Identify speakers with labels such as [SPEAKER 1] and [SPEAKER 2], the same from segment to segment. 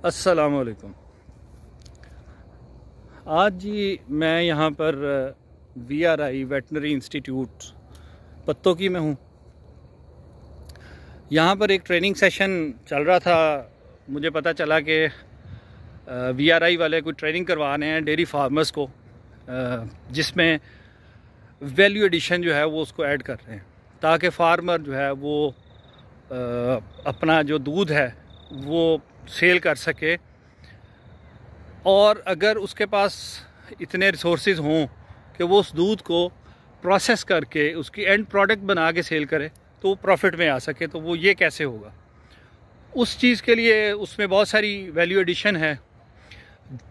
[SPEAKER 1] السلام علیکم۔ آج جی میں یہاں پر VRI ویٹنری انسٹیٹیوٹ پتوں کی میں ہوں۔ یہاں پر ایک ٹریننگ سیشن چل رہا تھا۔ مجھے پتہ چلا کہ VRI والے کوئی ٹریننگ کروا رہے ہیں ڈیری فارمرز کو، جس میں ویلیو ایڈیشن جو ہے وہ اس کو ایڈ کر رہے ہیں تاکہ فارمر جو ہے وہ اپنا جو دودھ ہے وہ سیل کر سکے، اور اگر اس کے پاس اتنے ریسورسز ہوں کہ وہ اس دودھ کو پروسیس کر کے اس کی اینڈ پروڈکٹ بنا کے سیل کرے تو وہ پروفٹ میں آ سکے، تو وہ یہ کیسے ہوگا؟ اس چیز کے لیے اس میں بہت ساری ویلیو ایڈیشن ہے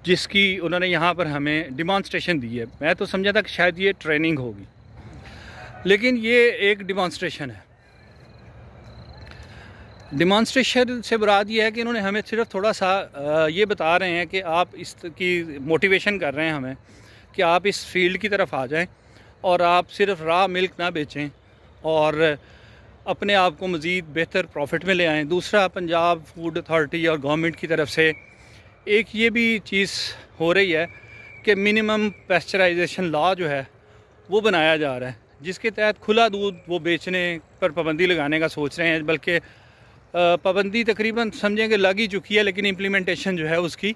[SPEAKER 1] جس کی انہوں نے یہاں پر ہمیں ڈیمانسٹریشن دی ہے۔ میں تو سمجھا تھا کہ شاید یہ ٹریننگ ہوگی، لیکن یہ ایک ڈیمانسٹریشن ہے۔ ڈیمانسٹریشن سے مراد یہ ہے کہ انہوں نے ہمیں صرف تھوڑا سا یہ بتا رہے ہیں کہ آپ اس کی موٹیویشن کر رہے ہیں ہمیں کہ آپ اس فیلڈ کی طرف آ جائیں اور آپ صرف را ملک نہ بیچیں اور اپنے آپ کو مزید بہتر پروفٹ میں لے آئیں۔ دوسرا، پنجاب فوڈ اتھارٹی اور گورنمنٹ کی طرف سے ایک یہ بھی چیز ہو رہی ہے کہ منیمم پیسچرائزیشن لا جو ہے وہ بنایا جا رہا ہے، جس کے تحت کھلا دودھ وہ بیچنے پر پابندی لگانے کا سوچ رہے ہیں، بلکہ پابندی تقریباً سمجھیں کہ لگ ہی چکی ہے، لیکن امپلیمنٹیشن جو ہے اس کی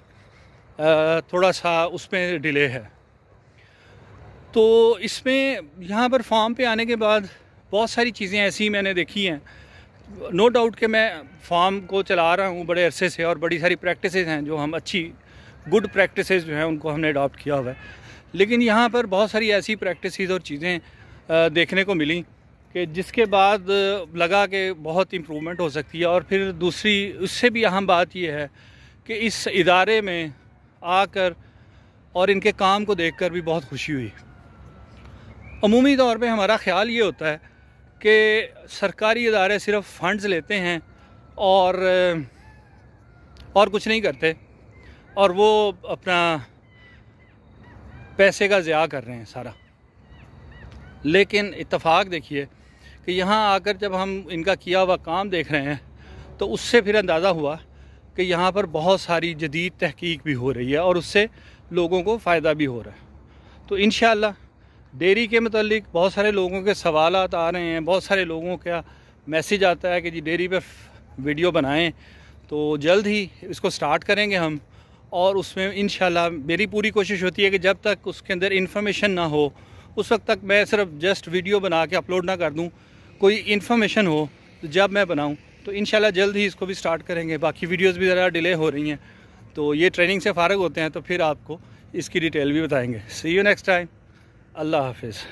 [SPEAKER 1] تھوڑا سا اس میں ڈیلے ہے۔ تو اس میں یہاں پر فارم پہ آنے کے بعد بہت ساری چیزیں ایسی میں نے دیکھی ہیں۔ نو ڈاؤٹ کہ میں فارم کو چلا رہا ہوں بڑے عرصے سے، اور بڑی ساری پریکٹسز ہیں جو ہم اچھی گڈ پریکٹسز جو ہیں ان کو ہم نے اڈاپٹ کیا ہوا ہے، لیکن یہاں پر بہت ساری ایسی پریکٹسز اور چیزیں دیکھنے کو ملیں کہ جس کے بعد لگا کہ بہت امپرومنٹ ہو سکتی ہے۔ اور پھر دوسری اس سے بھی اہم بات یہ ہے کہ اس ادارے میں آ کر اور ان کے کام کو دیکھ کر بھی بہت خوشی ہوئی۔ عمومی طور پہ ہمارا خیال یہ ہوتا ہے کہ سرکاری ادارے صرف فنڈز لیتے ہیں اور کچھ نہیں کرتے، اور وہ اپنا پیسے کا ضیاع کر رہے ہیں سارا۔ لیکن اتفاق دیکھیے کہ یہاں آ کر جب ہم ان کا کیا ہوا کام دیکھ رہے ہیں تو اس سے پھر اندازہ ہوا کہ یہاں پر بہت ساری جدید تحقیق بھی ہو رہی ہے اور اس سے لوگوں کو فائدہ بھی ہو رہا ہے۔ تو انشاءاللہ ڈیری کے متعلق بہت سارے لوگوں کے سوالات آ رہے ہیں، بہت سارے لوگوں کا میسیج آتا ہے کہ جی ڈیری پہ ویڈیو بنائیں، تو جلد ہی اس کو سٹارٹ کریں گے ہم، اور اس میں انشاءاللہ میری پوری کوشش ہوتی ہے کہ جب تک اس کے اندر انفارمیشن نہ ہو اس وقت تک میں صرف جسٹ ویڈیو بنا کے اپلوڈ نہ کر دوں، کوئی انفارمیشن ہو جب میں بناؤں تو انشاءاللہ جلد ہی اس کو بھی سٹارٹ کریں گے۔ باقی ویڈیوز بھی ذرا ڈیلے ہو رہی ہیں، تو یہ ٹریننگ سے فارغ ہوتے ہیں تو پھر آپ کو اس کی ڈیٹیل بھی بتائیں گے۔ سی یو نیکسٹ ٹائم۔ اللہ حافظ۔